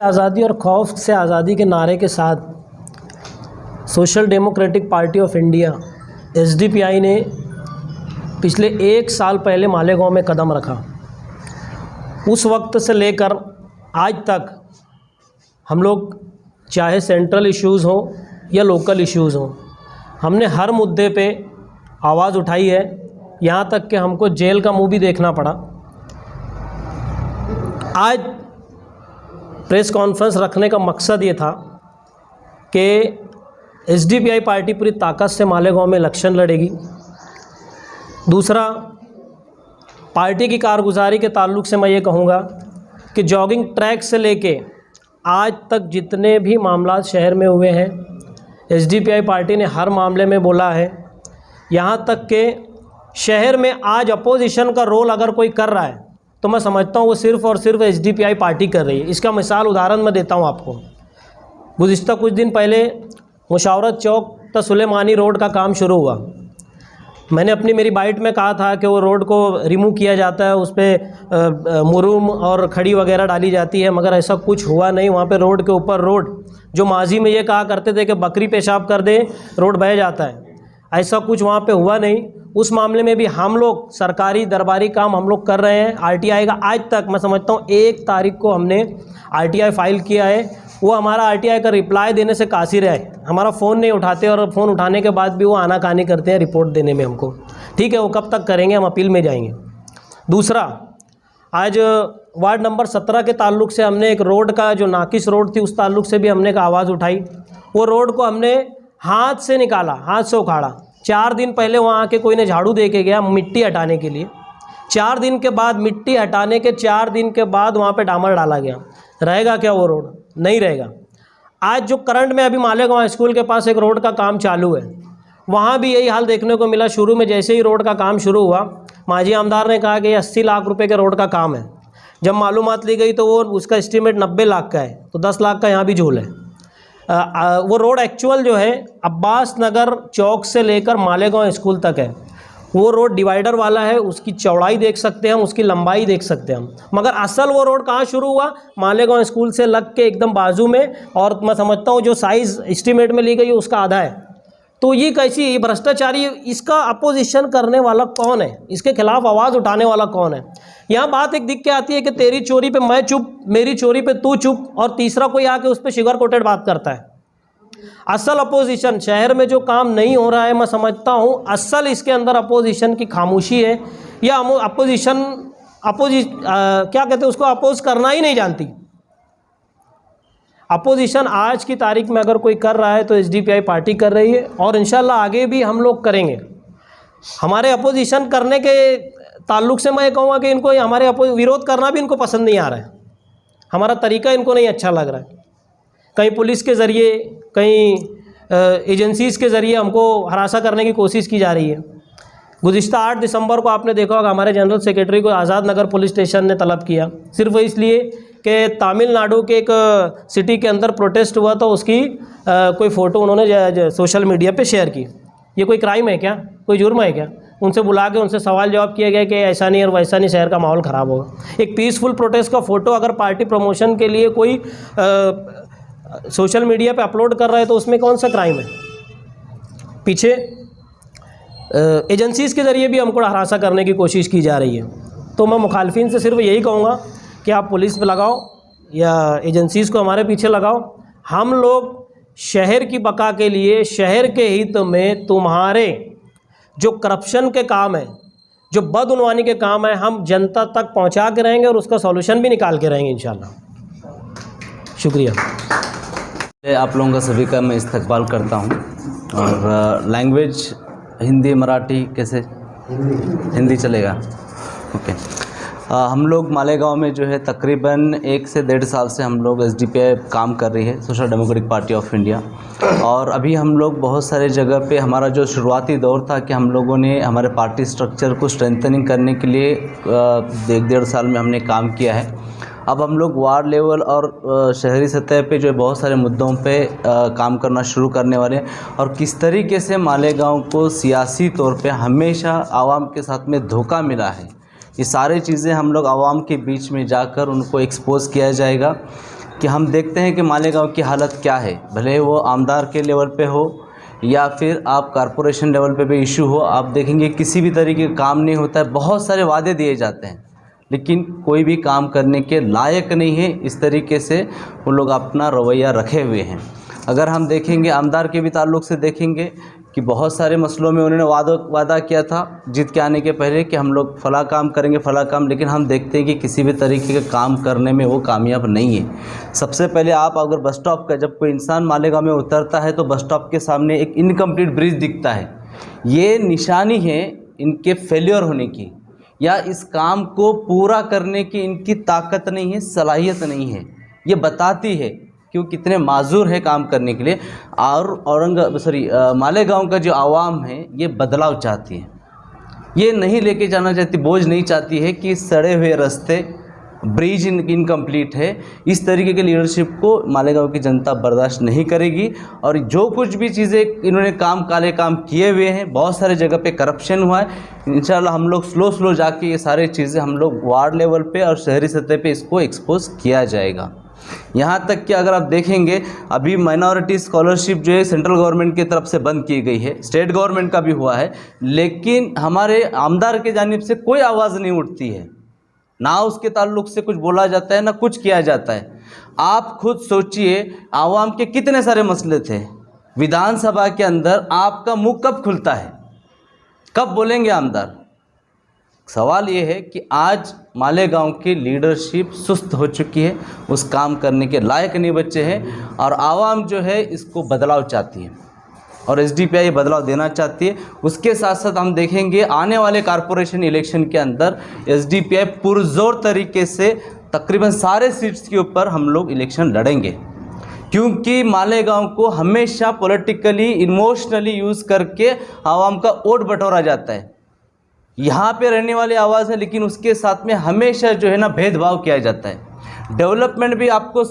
आज़ादी और खौफ से आज़ादी के नारे के साथ social democratic party of India SDPI ने पिछले 1 साल पहले मालेगांव में कदम रखा। उस वक्त से लेकर आज तक हम लोग चाहे सेंट्रल इश्यूज़ हों या लोकल इश्यूज़ हों, हमने हर मुद्दे पे आवाज़ उठाई है। यहाँ तक कि हमको जेल का मुंह भी देखना पड़ा। आज प्रेस कॉन्फ्रेंस रखने का मकसद ये था कि एसडीपीआई पार्टी पूरी ताकत से मालेगांव में इलेक्शन लड़ेगी। दूसरा, पार्टी की कारगुजारी के ताल्लुक से मैं ये कहूँगा कि जॉगिंग ट्रैक से लेके आज तक जितने भी मामला शहर में हुए हैं, एसडीपीआई पार्टी ने हर मामले में बोला है। यहाँ तक कि शहर में आज अपोजिशन का रोल अगर कोई कर रहा है तो मैं समझता हूँ वो सिर्फ़ और सिर्फ एसडीपीआई पार्टी कर रही है। इसका उदाहरण मैं देता हूँ आपको। गुज़िश्ता कुछ दिन पहले मुशावरत चौक तक सुलेमानी रोड का काम शुरू हुआ। मैंने अपनी मेरी बाइट में कहा था कि वो रोड को रिमूव किया जाता है, उस पर मुरूम और खड़ी वगैरह डाली जाती है, मगर ऐसा कुछ हुआ नहीं। वहाँ पे रोड के ऊपर रोड जो माजी में ये कहा करते थे कि बकरी पेशाब कर दे रोड बह जाता है, ऐसा कुछ वहाँ पे हुआ नहीं। उस मामले में भी हम लोग सरकारी दरबारी काम हम लोग कर रहे हैं। आरटीआई का आज तक मैं समझता हूँ 1 तारीख को हमने आरटीआई फाइल किया है। वो हमारा आरटीआई का रिप्लाई देने से कासिर है। हमारा फ़ोन नहीं उठाते और फ़ोन उठाने के बाद भी वो आनाकानी करते हैं रिपोर्ट देने में हमको। ठीक है, वो कब तक करेंगे, हम अपील में जाएंगे। दूसरा, आज वार्ड नंबर 17 के ताल्लुक से हमने एक रोड का जो नाकिस रोड थी उस ताल्लुक से भी हमने एक आवाज़ उठाई। वो रोड को हमने हाथ से निकाला, हाथ से उखाड़ा। 4 दिन पहले वहाँ आके कोई ने झाड़ू दे के गया मिट्टी हटाने के लिए। 4 दिन के बाद मिट्टी हटाने के 4 दिन के बाद वहाँ पे डामर डाला गया। रहेगा क्या वो रोड? नहीं रहेगा। आज जो करंट में अभी मालेगांव स्कूल के पास एक रोड का काम चालू है, वहाँ भी यही हाल देखने को मिला। शुरू में जैसे ही रोड का काम शुरू हुआ, माजी आमदार ने कहा कि ये 80 लाख रुपए के रोड का काम है। जब मालूमात ली गई तो वो उसका एस्टीमेट 90 लाख का है, तो 10 लाख का यहाँ भी झोल है। वो रोड एक्चुअल जो है अब्बास नगर चौक से लेकर मालेगांव स्कूल तक है। वो रोड डिवाइडर वाला है, उसकी चौड़ाई देख सकते हैं हम, उसकी लंबाई देख सकते हैं हम। मगर असल वो रोड कहाँ शुरू हुआ? मालेगांव स्कूल से लग के एकदम बाजू में। और मैं समझता हूँ जो साइज़ एस्टीमेट में ली गई है उसका आधा है। तो ये कैसी भ्रष्टाचारी, इसका अपोजिशन करने वाला कौन है? इसके खिलाफ आवाज़ उठाने वाला कौन है? यहाँ बात एक दिख के आती है कि तेरी चोरी पे मैं चुप, मेरी चोरी पे तू चुप, और तीसरा कोई आके उस पर शुगर कोटेड बात करता है। असल अपोजिशन शहर में जो काम नहीं हो रहा है, मैं समझता हूँ असल इसके अंदर अपोजिशन की खामोशी है, या अपोजिशन क्या कहते हैं उसको, अपोज करना ही नहीं जानती। अपोजिशन आज की तारीख में अगर कोई कर रहा है तो एसडीपीआई पार्टी कर रही है, और इंशाल्लाह आगे भी हम लोग करेंगे। हमारे अपोजिशन करने के ताल्लुक से मैं ये कहूँगा कि इनको हमारे विरोध करना भी इनको पसंद नहीं आ रहा है। हमारा तरीका इनको नहीं अच्छा लग रहा है। कहीं पुलिस के ज़रिए, कहीं एजेंसीज़ के ज़रिए हमको हरासा करने की कोशिश की जा रही है। गुज़िश्ता 8 दिसंबर को आपने देखा होगा हमारे जनरल सेक्रेटरी को आज़ाद नगर पुलिस स्टेशन ने तलब किया, सिर्फ इसलिए कि तमिलनाडु के एक सिटी के अंदर प्रोटेस्ट हुआ था, उसकी कोई फ़ोटो उन्होंने सोशल मीडिया पे शेयर की। ये कोई क्राइम है क्या? कोई जुर्म है क्या? उनसे बुला के उनसे सवाल जवाब किया गया कि ऐसा नहीं और वैसा नहीं, शहर का माहौल ख़राब होगा। एक पीसफुल प्रोटेस्ट का फ़ोटो अगर पार्टी प्रमोशन के लिए कोई सोशल मीडिया पे अपलोड कर रहा है तो उसमें कौन सा क्राइम है? पीछे एजेंसीज़ के ज़रिए भी हमको हरासा करने की कोशिश की जा रही है। तो मैं मुखालफिन से सिर्फ यही कहूँगा कि आप पुलिस पे लगाओ या एजेंसीज़ को हमारे पीछे लगाओ। हम लोग शहर की बका के लिए, शहर के हित में तुम्हारे जो करप्शन के काम है, जो बदउनवानी के काम है, हम जनता तक पहुँचा के रहेंगे और उसका सॉल्यूशन भी निकाल के रहेंगे इंशाल्लाह। शुक्रिया। आप लोगों का सभी का मैं इस्तकबाल करता हूं। और लैंग्वेज हिंदी, मराठी, कैसे? हिंदी चलेगा? ओके। हम लोग मालेगांव में जो है तकरीबन 1 से 1.5 साल से हम लोग एसडीपीआई काम कर रही है, social democratic party of India. और अभी हम लोग बहुत सारे जगह पे, हमारा जो शुरुआती दौर था कि हम लोगों ने हमारे पार्टी स्ट्रक्चर को स्ट्रेंथनिंग करने के लिए 1.5 साल में हमने काम किया है। अब हम लोग वार्ड लेवल और शहरी सतह पे जो है बहुत सारे मुद्दों पे काम करना शुरू करने वाले हैं। और किस तरीके से मालेगांव को सियासी तौर पे हमेशा आवाम के साथ में धोखा मिला है, ये सारी चीज़ें हम लोग आवाम के बीच में जाकर उनको एक्सपोज किया जाएगा। कि हम देखते हैं कि मालेगांव की हालत क्या है, भले वो आमदार के लेवल पे हो या फिर आप कॉरपोरेशन लेवल पे भी इशू हो, आप देखेंगे किसी भी तरीके का काम नहीं होता है। बहुत सारे वादे दिए जाते हैं लेकिन कोई भी काम करने के लायक नहीं है। इस तरीके से वो लोग अपना रवैया रखे हुए हैं। अगर हम देखेंगे आमदार के भी ताल्लुक़ से देखेंगे कि बहुत सारे मसलों में उन्होंने वादा किया था जीत के आने के पहले कि हम लोग फला काम करेंगे फला काम, लेकिन हम देखते हैं कि किसी भी तरीके का काम करने में वो कामयाब नहीं है। सबसे पहले आप अगर बस स्टॉप का जब कोई इंसान मालेगांव में उतरता है तो बस स्टॉप के सामने एक इनकम्प्लीट ब्रिज दिखता है। ये निशानी है इनके फेल्योर होने की, या इस काम को पूरा करने की इनकी ताकत नहीं है, सलाहियत नहीं है। ये बताती है कि वो कितने माजूर है काम करने के लिए। और मालेगांव का जो आवाम है ये बदलाव चाहती है, ये नहीं लेके जाना चाहती, बोझ नहीं चाहती है कि सड़े हुए रास्ते, ब्रिज इनकम्प्लीट है। इस तरीके के लीडरशिप को मालेगांव की जनता बर्दाश्त नहीं करेगी। और जो कुछ भी चीज़ें इन्होंने काले काम किए हुए हैं, बहुत सारे जगह पे करप्शन हुआ है, इंशाल्लाह हम लोग स्लो जाके ये सारे चीज़ें हम लोग वार्ड लेवल पे और शहरी सतह पे इसको एक्सपोज किया जाएगा। यहाँ तक कि अगर आप देखेंगे अभी माइनॉरिटी स्कॉलरशिप जो है सेंट्रल गवर्नमेंट की तरफ से बंद की गई है, स्टेट गवर्नमेंट का भी हुआ है, लेकिन हमारे आमदार के जानिब से कोई आवाज़ नहीं उठती है, ना उसके ताल्लुक से कुछ बोला जाता है ना कुछ किया जाता है। आप खुद सोचिए आवाम के कितने सारे मसले थे, विधानसभा के अंदर आपका मुंह कब खुलता है, कब बोलेंगे आमदार? सवाल ये है कि आज मालेगांव की लीडरशिप सुस्त हो चुकी है, उस काम करने के लायक नहीं बचे हैं और आवाम जो है इसको बदलाव चाहती है और एसडीपीआई बदलाव देना चाहती है। उसके साथ साथ हम देखेंगे आने वाले कॉरपोरेशन इलेक्शन के अंदर एसडीपीआई पुरजोर तरीके से तकरीबन सारे सीट्स के ऊपर हम लोग इलेक्शन लड़ेंगे, क्योंकि मालेगांव को हमेशा पॉलिटिकली इमोशनली यूज़ करके आवाम का वोट बटोरा जाता है। यहाँ पे रहने वाली आवाज़ है, लेकिन उसके साथ में हमेशा जो है ना भेदभाव किया जाता है। डेवलपमेंट भी आपको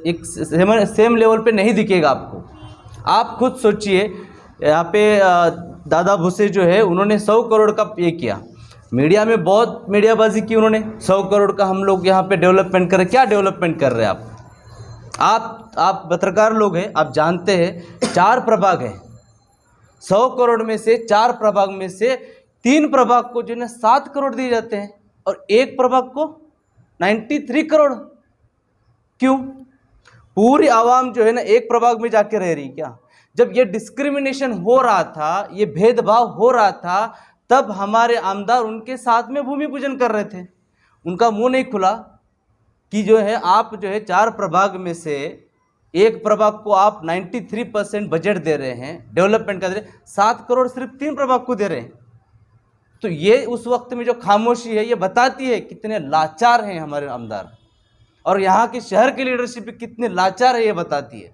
एक सेम लेवल पे नहीं दिखेगा आपको। आप खुद सोचिए, यहाँ पे दादा भूसे जो है उन्होंने 100 करोड़ का ये किया, मीडिया में बहुत मीडियाबाजी की उन्होंने, 100 करोड़ का हम लोग यहाँ पे डेवलपमेंट कर रहे। क्या डेवलपमेंट कर रहे हैं आप पत्रकार लोग हैं, आप जानते हैं 4 प्रभाग है, 100 करोड़ में से 4 प्रभाग में से 3 प्रभाग को जो है 7 करोड़ दिए जाते हैं और 1 प्रभाग को 93 करोड़। क्यों? पूरी आवाम जो है ना एक प्रभाग में जाके रह रही क्या? जब ये डिस्क्रिमिनेशन हो रहा था, ये भेदभाव हो रहा था, तब हमारे आमदार उनके साथ में भूमि पूजन कर रहे थे। उनका मुंह नहीं खुला कि जो है आप जो है 4 प्रभाग में से 1 प्रभाग को आप 93% बजट दे रहे हैं, डेवलपमेंट का दे रहे हैं, 7 करोड़ सिर्फ 3 प्रभाग को दे रहे हैं। तो ये उस वक्त में जो खामोशी है ये बताती है कितने लाचार हैं हमारे आमदार, और यहाँ के शहर की लीडरशिप कितने लाचार है ये बताती है।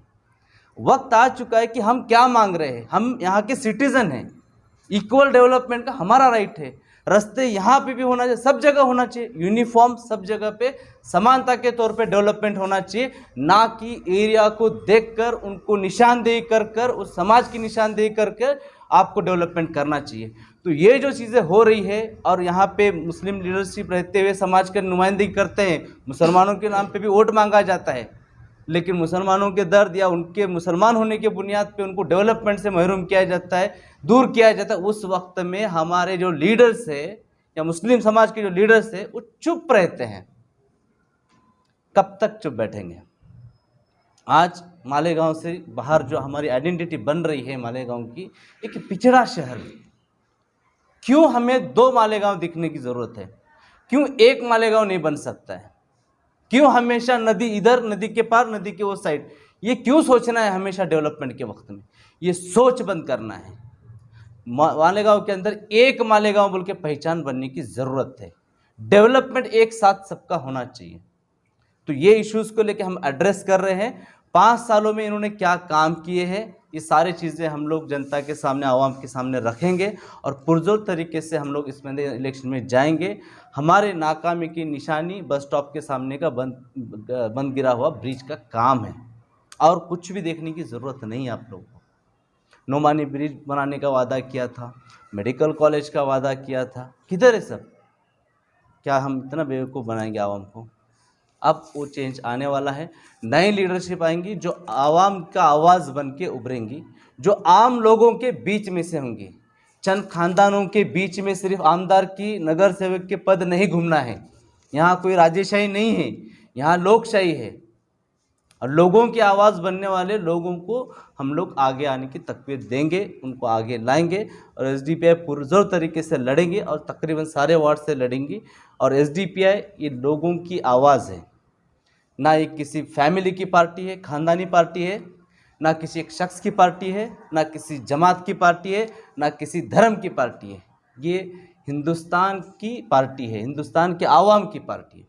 वक्त आ चुका है कि हम क्या मांग रहे हैं। हम यहाँ के सिटीज़न हैं, इक्वल डेवलपमेंट का हमारा राइट है। रास्ते यहाँ पे भी होना चाहिए, सब जगह होना चाहिए, यूनिफॉर्म सब जगह पे समानता के तौर पे डेवलपमेंट होना चाहिए, ना कि एरिया को देखकर उनको निशानदेही कर कर, उस समाज की निशानदेही करके आपको डेवलपमेंट करना चाहिए। तो ये जो चीज़ें हो रही है, और यहाँ पे मुस्लिम लीडरशिप रहते हुए समाज की नुमाइंदगी करते हैं, मुसलमानों के नाम पे भी वोट मांगा जाता है, लेकिन मुसलमानों के दर्द या उनके मुसलमान होने के बुनियाद पे उनको डेवलपमेंट से महरूम किया जाता है, दूर किया जाता है। उस वक्त में हमारे जो लीडर्स है या मुस्लिम समाज के जो लीडर्स है वो चुप रहते हैं। कब तक चुप बैठेंगे? आज मालेगांव से बाहर जो हमारी आइडेंटिटी बन रही है मालेगांव की, एक पिछड़ा शहर, क्यों हमें 2 मालेगांव दिखने की ज़रूरत है? क्यों एक मालेगांव नहीं बन सकता है? क्यों हमेशा नदी इधर, नदी के पार, नदी के वो साइड? ये क्यों सोचना है हमेशा डेवलपमेंट के वक्त में? ये सोच बंद करना है। मालेगांव के अंदर एक मालेगांव बोल के पहचान बनने की ज़रूरत है। डेवलपमेंट एक साथ सबका होना चाहिए। तो ये इश्यूज़ को लेकर हम एड्रेस कर रहे हैं। 5 सालों में इन्होंने क्या काम किए हैं, ये सारी चीज़ें हम लोग जनता के सामने, आवाम के सामने रखेंगे और पुरजोर तरीके से हम लोग इसमें इलेक्शन में जाएंगे। हमारे नाकामी की निशानी बस स्टॉप के सामने का बंद गिरा हुआ ब्रिज का काम है, और कुछ भी देखने की ज़रूरत नहीं है आप लोगों को। नोमानी ब्रिज बनाने का वादा किया था, मेडिकल कॉलेज का वादा किया था, किधर है सब? क्या हम इतना बेवकूफ़ बनाएंगे आवाम को? अब वो चेंज आने वाला है। नई लीडरशिप आएंगी जो आवाम का आवाज़ बन के उभरेंगी, जो आम लोगों के बीच में से होंगी। चंद खानदानों के बीच में सिर्फ आमदार की, नगर सेवक के पद नहीं घूमना है। यहाँ कोई राजेशाही नहीं है, यहाँ लोकशाही है। और लोगों की आवाज़ बनने वाले लोगों को हम लोग आगे आने की तकवीर देंगे, उनको आगे लाएंगे और एसडीपीआई पुरजोर तरीके से लड़ेंगे और तकरीबन सारे वार्ड से लड़ेंगी। और एसडीपीआई ये लोगों की आवाज़ है, ना ये किसी फैमिली की पार्टी है, ख़ानदानी पार्टी है, ना किसी एक शख्स की पार्टी है, ना किसी जमात की पार्टी है, ना किसी धर्म की पार्टी है। ये हिंदुस्तान की पार्टी है, हिंदुस्तान के आवाम की पार्टी है।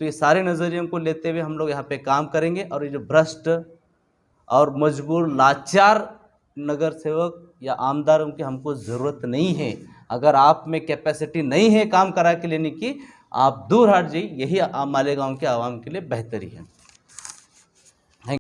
तो ये सारे नज़रियों को लेते हुए हम लोग यहाँ पे काम करेंगे। और ये जो भ्रष्ट और मजबूर लाचार नगर सेवक या आमदारों की हमको ज़रूरत नहीं है। अगर आप में कैपेसिटी नहीं है काम करा के लेने की, आप दूर हट जाइए, यही मालेगांव के आवाम के लिए बेहतरी है।